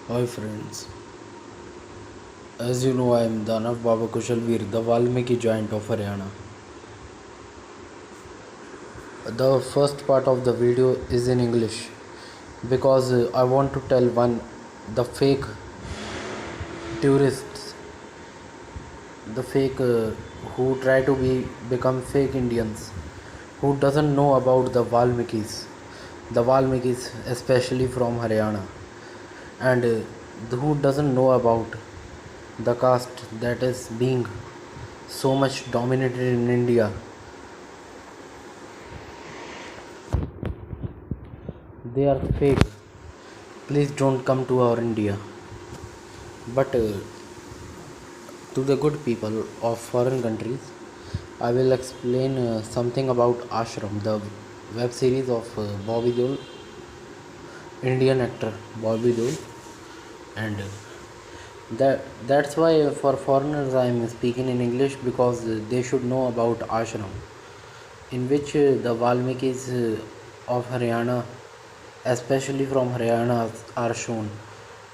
Hi friends, as you know I am Danav Baba Kushalveer, the Valmiki giant of Haryana. The first part of the video is in English because I want to tell the fake tourists, the fake who try to become fake Indians, who doesn't know about the Valmikis especially from Haryana, and who doesn't know about the caste that is being so much dominated in India. They are fake. Please don't come to our India. But to the good people of foreign countries, I will explain something about Ashram, the web series of Bobby Deol, Indian actor Bobby Deol, and that's why for foreigners I am speaking in English because they should know about Ashram, in which the Valmikis of Haryana, especially from Haryana, are shown,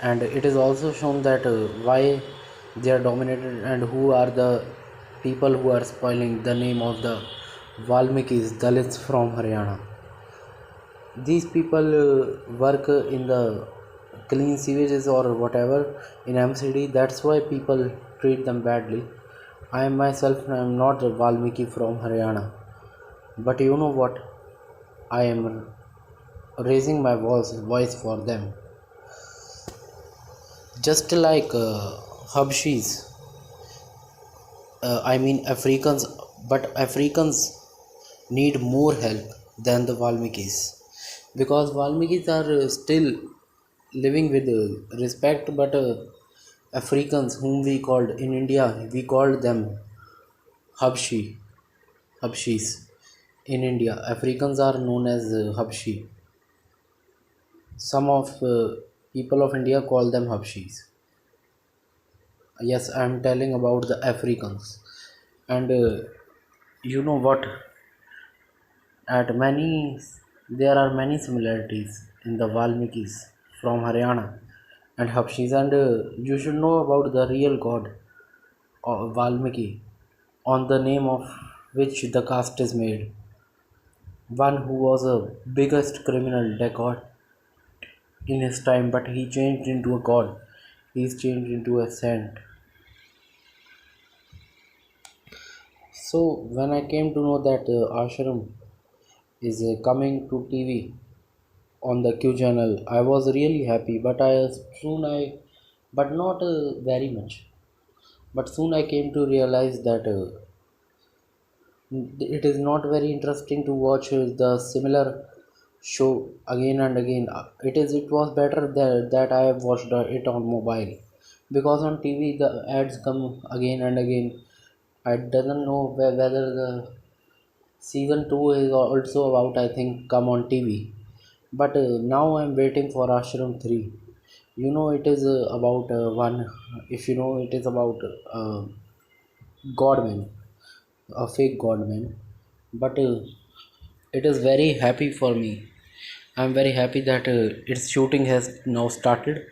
and it is also shown that why they are dominated and who are the people who are spoiling the name of the Valmikis, Dalits from Haryana. These people work in the clean sewages or whatever in MCD. That's why people treat them badly. I myself am not a Valmiki from Haryana, but you know what? I am raising my voice for them. Just like Habshis, I mean Africans, but Africans need more help than the Valmikis because Valmikis are still living with respect, but Africans, whom we called in India, we called them Habshi, Habshis. In India, Africans are known as Habshi. Some of people of India call them Habshis. Yes, I am telling about the Africans, and you know what? At many, there are many similarities in the Valmikis from Haryana and Habshis, and you should know about the real god of Valmiki, on the name of which the caste is made. One who was a biggest criminal Descartes in his time, but he changed into a god. He's changed into a saint. So when I came to know that ashram is coming to TV on the Q channel, I was really happy. But not very much. But soon I came to realize that it is not very interesting to watch the similar show again and again. It was better that I have watched it on mobile, because on TV the ads come again and again. I doesn't know whether the season 2 is also about, I think, come on TV. But now I'm waiting for Ashram 3. You know, it is about one, if you know, it is about Godman, a fake Godman. But it is very happy for me. I'm very happy that its shooting has now started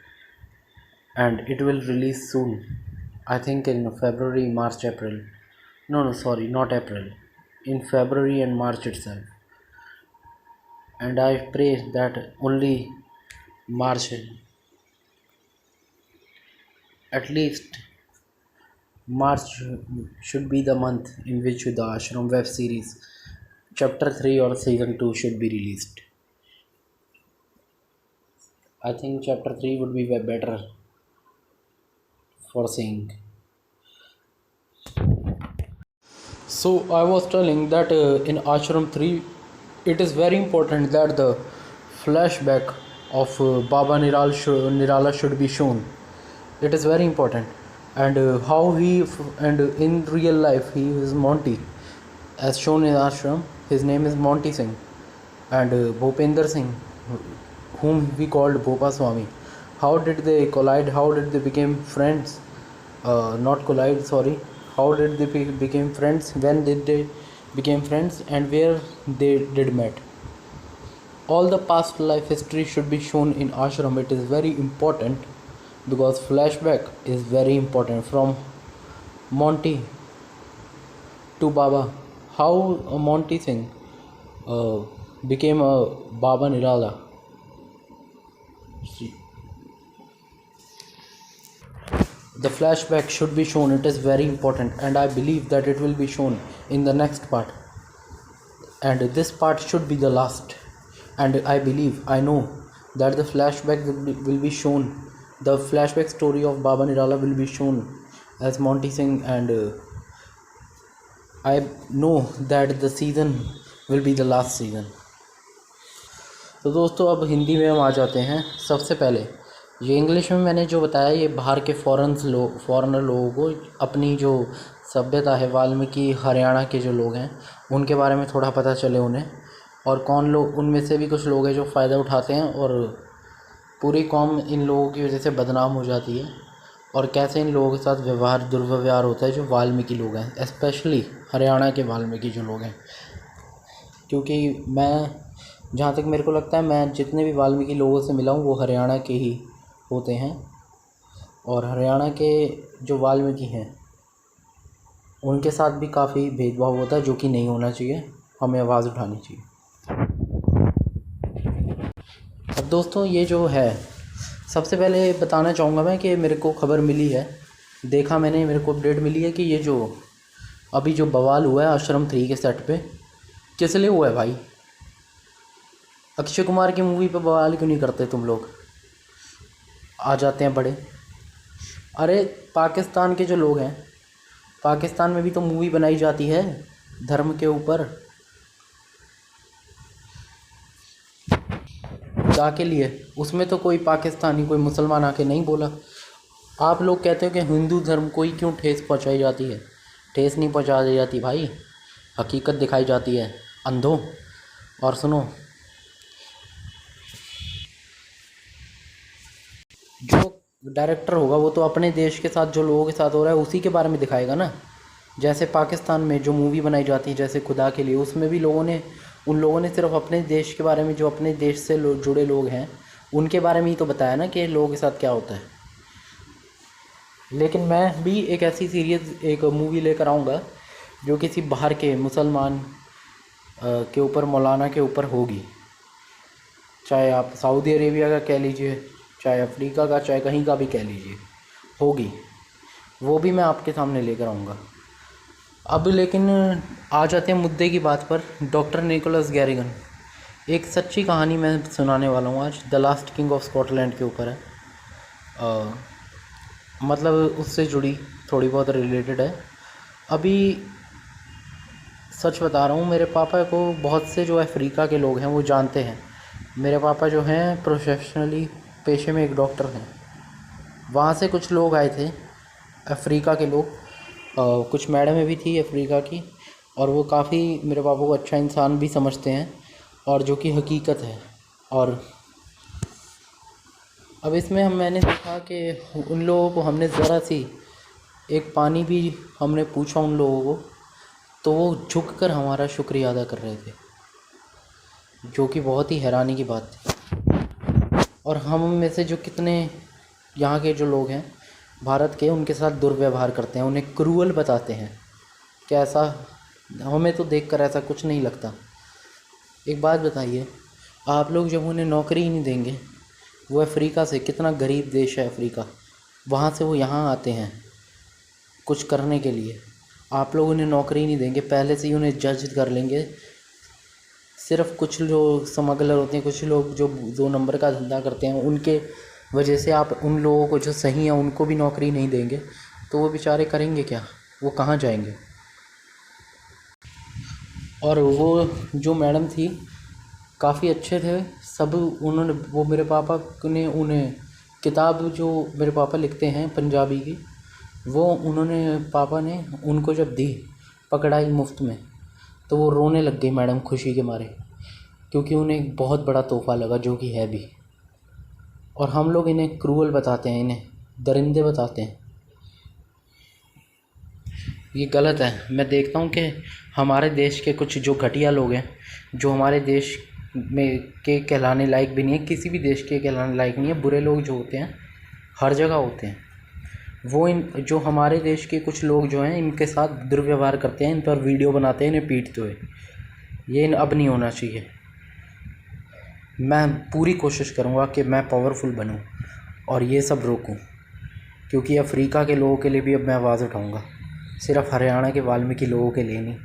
and it will release soon. I think in February, March, April. No, no, sorry, not April. In February and March itself. And I pray that only March, at least March should be the month in which the Ashram web series chapter 3 or season 2 should be released. I think chapter 3 would be better for seeing. So I was telling that in Ashram 3 it is very important that the flashback of Nirala should be shown. It is very important, and and in real life he is Monty, as shown in Ashram. His name is Monty Singh, and Bhupender Singh, whom we called Bhopa Swami. How did they collide? How did they become friends? Not collide, sorry. How did they became friends? When did they became friends? And where they did met? All the past life history should be shown in Ashram. It is very important because flashback is very important from Monty to Baba. How Monty Singh became a Baba Nirala. The flashback should be shown. It is very important, and I believe that it will be shown in the next part. And this part should be the last. And I know that the flashback will be shown. The flashback story of Baba Nirala will be shown as Monty Singh, and I know that the season will be the last season. तो दोस्तों अब हिंदी में हम आ जाते हैं। सबसे पहले ये इंग्लिश में मैंने जो बताया, ये बाहर के फॉरेनर लोगों को अपनी जो सभ्यता है, वाल्मीकि हरियाणा के जो लोग हैं उनके बारे में थोड़ा पता चले उन्हें, और कौन लोग उनमें से भी कुछ लोग हैं जो फ़ायदा उठाते हैं और पूरी कौम इन लोगों की वजह से बदनाम हो जाती है, और कैसे इन लोगों के साथ दुर्व्यवहार होता है जो वाल्मीकि लोग हैं, स्पेशली हरियाणा के वाल्मीकि जो लोग हैं। क्योंकि मैं जहाँ तक मेरे को लगता है, मैं जितने भी वाल्मीकि लोगों से मिला हूँ वो हरियाणा के ही होते हैं, और हरियाणा के जो वाल्मीकि हैं उनके साथ भी काफ़ी भेदभाव होता है, जो कि नहीं होना चाहिए, हमें आवाज़ उठानी चाहिए। अब दोस्तों ये जो है, सबसे पहले बताना चाहूँगा मैं कि मेरे को खबर मिली है, देखा मैंने, मेरे को अपडेट मिली है कि ये जो अभी जो बवाल हुआ है आश्रम 3 के सेट पे, किस लिए हुआ है भाई? अक्षय कुमार की मूवी पे बवाल क्यों नहीं करते तुम लोग? आ जाते हैं बड़े। अरे पाकिस्तान के जो लोग हैं, पाकिस्तान में भी तो मूवी बनाई जाती है धर्म के ऊपर, क्या के लिए? उसमें तो कोई पाकिस्तानी, कोई मुसलमान आके नहीं बोला। आप लोग कहते हो कि हिंदू धर्म को ही क्यों ठेस पहुंचाई जाती है? ठेस नहीं पहुंचाई जाती भाई, हकीकत दिखाई जाती है अंधों। और सुनो, जो डायरेक्टर होगा वो तो अपने देश के साथ जो लोगों के साथ हो रहा है उसी के बारे में दिखाएगा ना। जैसे पाकिस्तान में जो मूवी बनाई जाती है, जैसे खुदा के लिए, उसमें भी उन लोगों ने सिर्फ अपने देश के बारे में, जो अपने देश से जुड़े लोग हैं उनके बारे में ही तो बताया ना कि लोगों के साथ क्या होता है। लेकिन मैं भी एक ऐसी एक मूवी लेकर आऊँगा जो किसी बाहर के मुसलमान के ऊपर, मौलाना के ऊपर होगी, चाहे आप सऊदी अरेबिया का कह लीजिए, चाहे अफ्रीका का, चाहे कहीं का भी कह लीजिए, होगी, वो भी मैं आपके सामने लेकर आऊँगा। अब लेकिन आ जाते हैं मुद्दे की बात पर। डॉक्टर निकोलस गैरिगन, एक सच्ची कहानी मैं सुनाने वाला हूँ आज, the last king of Scotland के ऊपर है। मतलब उससे जुड़ी थोड़ी बहुत रिलेटेड है। अभी सच बता रहा हूँ, मेरे पापा को बहुत से जो अफ्रीका के लोग हैं वो जानते हैं। मेरे पापा जो हैं प्रोफेशनली, पेशे में एक डॉक्टर हैं। वहाँ से कुछ लोग आए थे अफ्रीका के लोग, कुछ मैडमें भी थी अफ्रीका की, और वो काफ़ी मेरे पापा को अच्छा इंसान भी समझते हैं, और जो कि हकीकत है। और अब इसमें मैंने देखा कि उन लोगों को हमने ज़रा सी एक पानी भी हमने पूछा उन लोगों को, तो वो झुक कर हमारा शुक्रिया अदा कर रहे थे, जो कि बहुत ही हैरानी की बात थी। और हम में से जो कितने यहाँ के जो लोग हैं भारत के, उनके साथ दुर्व्यवहार करते हैं, उन्हें क्रूअल बताते हैं। कैसा, हमें तो देखकर ऐसा कुछ नहीं लगता। एक बात बताइए, आप लोग जब उन्हें नौकरी ही नहीं देंगे, वो अफ्रीका से, कितना गरीब देश है अफ्रीका, वहाँ से वो यहाँ आते हैं कुछ करने के लिए, आप लोग उन्हें नौकरी नहीं देंगे, पहले से ही उन्हें जज कर लेंगे। सिर्फ कुछ जो स्मगलर होते हैं, कुछ लोग जो 2 नंबर का धंधा करते हैं, उनके वजह से आप उन लोगों को जो सही हैं उनको भी नौकरी नहीं देंगे, तो वो बेचारे करेंगे क्या? वो कहाँ जाएंगे? और वो जो मैडम थी काफ़ी अच्छे थे सब। वो मेरे पापा ने उन्हें किताब जो मेरे पापा लिखते हैं पंजाबी की, वो पापा ने उनको जब दी, पकड़ाई मुफ्त में, तो वो रोने लग गई मैडम खुशी के मारे, क्योंकि उन्हें एक बहुत बड़ा तोहफ़ा लगा, जो कि है भी। और हम लोग इन्हें क्रूअल बताते हैं, इन्हें दरिंदे बताते हैं। ये गलत है। मैं देखता हूँ कि हमारे देश के कुछ जो घटिया लोग हैं, जो हमारे देश में के कहलाने लायक भी नहीं है, किसी भी देश के कहलाने लायक नहीं है, बुरे लोग जो होते हैं, हर जगह होते हैं। वो इन जो हमारे देश के कुछ लोग जो हैं इनके साथ दुर्व्यवहार करते हैं, इन पर वीडियो बनाते हैं इन्हें पीटते हुए। ये अब नहीं होना चाहिए। मैं पूरी कोशिश करूँगा कि मैं पावरफुल बनूँ और ये सब रोकूँ, क्योंकि अफ्रीका के लोगों के लिए भी अब मैं आवाज़ उठाऊँगा, सिर्फ हरियाणा के वाल्मीकि लोगों के लिए नहीं।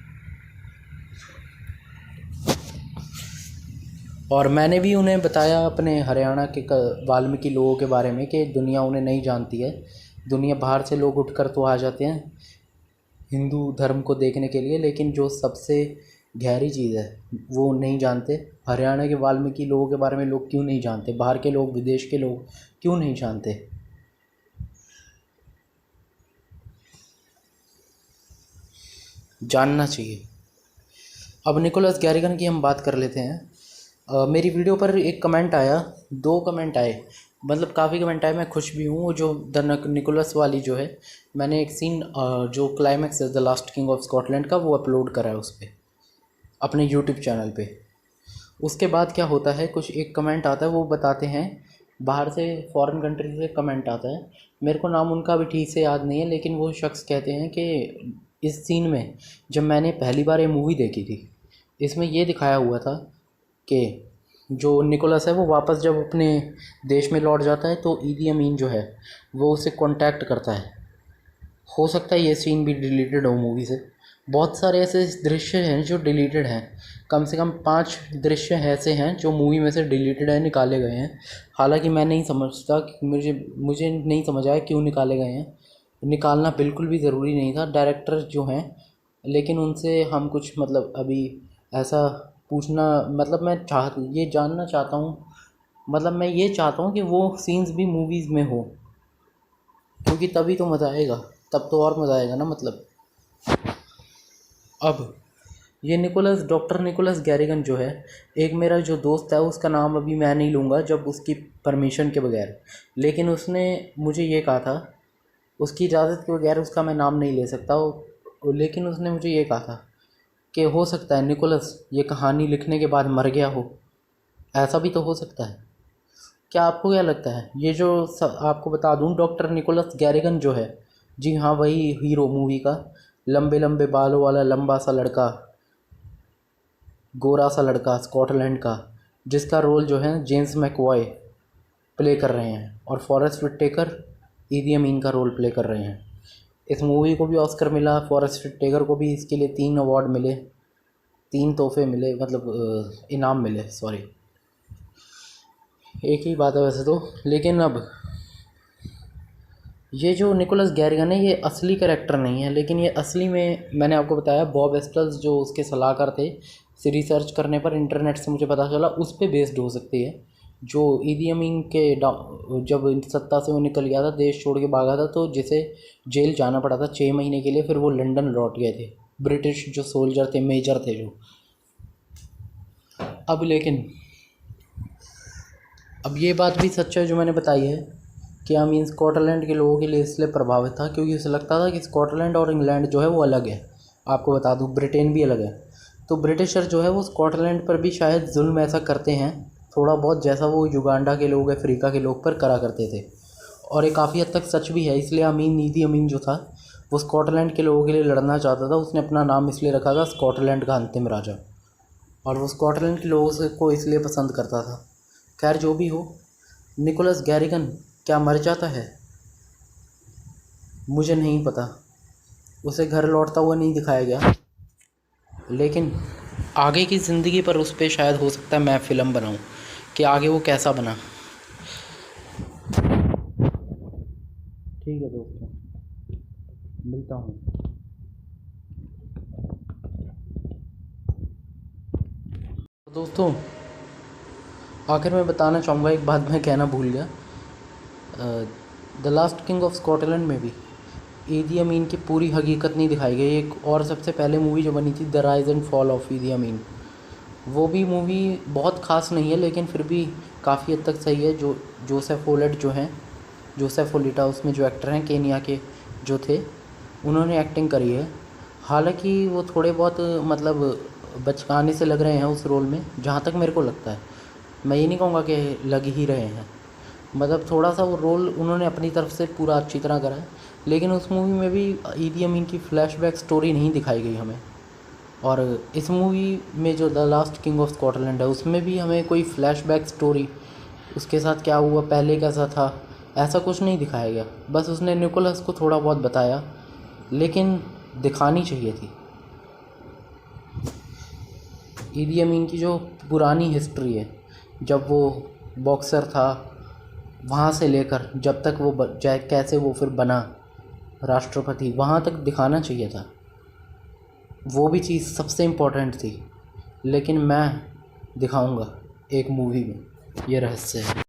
और मैंने भी उन्हें बताया अपने हरियाणा के वाल्मीकि लोगों के बारे में कि दुनिया उन्हें नहीं जानती है। दुनिया बाहर से लोग उठकर तो आ जाते हैं हिंदू धर्म को देखने के लिए, लेकिन जो सबसे गहरी चीज़ है वो नहीं जानते। हरियाणा के वाल्मीकि लोगों के बारे में लोग क्यों नहीं जानते? बाहर के लोग, विदेश के लोग क्यों नहीं जानते? जानना चाहिए। अब निकोलस गैरिगन की हम बात कर लेते हैं। मेरी वीडियो पर एक कमेंट आया, 2 कमेंट आए, मतलब काफ़ी कमेंट आए। मैं खुश भी हूँ। जो निकोलस वाली जो है, मैंने एक सीन जो क्लाइमैक्स है the last king of Scotland का, वो अपलोड करा है उस पर, अपने यूट्यूब चैनल पे। उसके बाद क्या होता है, कुछ एक कमेंट आता है, वो बताते हैं बाहर से, फॉरेन कंट्री से कमेंट आता है। मेरे को नाम उनका भी ठीक से याद नहीं है, लेकिन वो शख्स कहते हैं कि इस सीन में जब मैंने पहली बार ये मूवी देखी थी, इसमें ये दिखाया हुआ था कि जो निकोलस है वो वापस जब अपने देश में लौट जाता है तो ईदी अमीन जो है वो उसे कांटेक्ट करता है। हो सकता है ये सीन भी डिलीटेड हो मूवी से। बहुत सारे ऐसे दृश्य हैं जो डिलीटेड हैं, कम से कम 5 दृश्य ऐसे हैं जो मूवी में से डिलीटेड है, निकाले गए हैं। हालांकि मैं नहीं समझता कि मुझे नहीं समझ आया क्यों निकाले गए हैं। निकालना बिल्कुल भी ज़रूरी नहीं था, डायरेक्टर जो हैं, लेकिन उनसे हम कुछ मतलब अभी ऐसा पूछना, मतलब मैं ये जानना चाहता हूँ, मतलब मैं ये चाहता हूँ कि वो सीन्स भी मूवीज़ में हो, क्योंकि तभी तो मज़ा आएगा, तब तो और मज़ा आएगा ना। मतलब अब ये डॉक्टर निकोलस गैरिगन जो है, एक मेरा जो दोस्त है उसका नाम अभी मैं नहीं लूँगा जब उसकी परमिशन के बगैर, लेकिन उसने मुझे ये कहा था, उसकी इजाज़त के बगैर उसका मैं नाम नहीं ले सकता, लेकिन उसने मुझे ये कहा था कि हो सकता है निकोलस ये कहानी लिखने के बाद मर गया हो। ऐसा भी तो हो सकता है। क्या आपको क्या लगता है? ये जो आपको बता दूं, डॉक्टर निकोलस गैरिगन जो है, जी हाँ वही हीरो मूवी का, लंबे लंबे बालों वाला लंबा सा लड़का, गोरा सा लड़का स्कॉटलैंड का, जिसका रोल जो है जेम्स मैकवॉय प्ले कर रहे हैं, और फॉरेस्ट विटेकर ईदी अमीन का रोल प्ले कर रहे हैं। इस मूवी को भी ऑस्कर मिला, फॉरेस्ट विटेकर को भी इसके लिए 3 अवार्ड मिले, 3 तोहफे मिले, मतलब इनाम मिले, सॉरी एक ही बात है वैसे तो। लेकिन अब ये जो निकोलस गैरिगन है ये असली कैरेक्टर नहीं है, लेकिन ये असली में, मैंने आपको बताया बॉब एस्टल्स जो उसके सलाहकार थे, रिसर्च करने पर इंटरनेट से मुझे पता चला, उस पर बेस्ड हो सकती है। जो ईदी अमीन के जब सत्ता से वो निकल गया था, देश छोड़ के भागा था, तो जिसे जेल जाना पड़ा था 6 महीने के लिए, फिर वो लंदन लौट गए थे, ब्रिटिश जो सोल्जर थे, मेजर थे जो। अब लेकिन अब ये बात भी सच है जो मैंने बताई है कि मीन स्कॉटलैंड के लोगों के लिए इसलिए प्रभावित था क्योंकि उसे लगता था कि स्कॉटलैंड और इंग्लैंड जो है वो अलग है। आपको बता दूं ब्रिटेन भी अलग है, तो ब्रिटिशर जो है वो स्कॉटलैंड पर भी शायद जुल्म ऐसा करते हैं थोड़ा बहुत, जैसा वो युगांडा के लोग, अफ्रीका के लोग पर करा करते थे। और ये काफ़ी हद तक सच भी है। इसलिए ईदी अमीन जो था वो स्कॉटलैंड के लोगों के लिए लड़ना चाहता था। उसने अपना नाम इसलिए रखा था स्कॉटलैंड का अंतिम राजा, और वो स्कॉटलैंड के लोगों को इसलिए पसंद करता था। खैर जो भी हो, निकोलस गैरिगन क्या मर जाता है? मुझे नहीं पता, उसे घर लौटता हुआ नहीं दिखाया गया, लेकिन आगे की ज़िंदगी पर उस पर शायद हो सकता है मैं फ़िल्म बनाऊं कि आगे वो कैसा बना। ठीक है दोस्तों, मिलता हूँ। दोस्तों आखिर में बताना चाहूँगा, एक बात मैं कहना भूल गया। The last king of Scotland में भी ईदी अमीन की पूरी हकीकत नहीं दिखाई गई। एक और सबसे पहले मूवी जो बनी थी the rise and fall of ईदी अमीन, वो भी मूवी बहुत ख़ास नहीं है, लेकिन फिर भी काफ़ी हद तक सही है। जो जोसेफ ओलिटा उसमें जो एक्टर हैं, केनिया के जो थे, उन्होंने एक्टिंग करी है। हालांकि वो थोड़े बहुत मतलब बचकाने से लग रहे हैं उस रोल में, जहाँ तक मेरे को लगता है। मैं ये नहीं कहूँगा कि लग ही रहे हैं, मतलब थोड़ा सा वो रोल उन्होंने अपनी तरफ से पूरा अच्छी तरह करा है, लेकिन उस मूवी में भी ईदी अमीन की फ्लैशबैक स्टोरी नहीं दिखाई गई हमें। और इस मूवी में जो the last king of Scotland है उसमें भी हमें कोई फ्लैशबैक स्टोरी, उसके साथ क्या हुआ, पहले कैसा था, ऐसा कुछ नहीं दिखाया गया। बस उसने निकोलस को थोड़ा बहुत बताया, लेकिन दिखानी चाहिए थी। ईदी अमीन की जो पुरानी हिस्ट्री है, जब वो बॉक्सर था वहाँ से लेकर जब तक वो चाहे कैसे वो फिर बना राष्ट्रपति, वहाँ तक दिखाना चाहिए था। वो भी चीज़ सबसे इम्पोर्टेंट थी, लेकिन मैं दिखाऊंगा एक मूवी में, ये रहस्य है।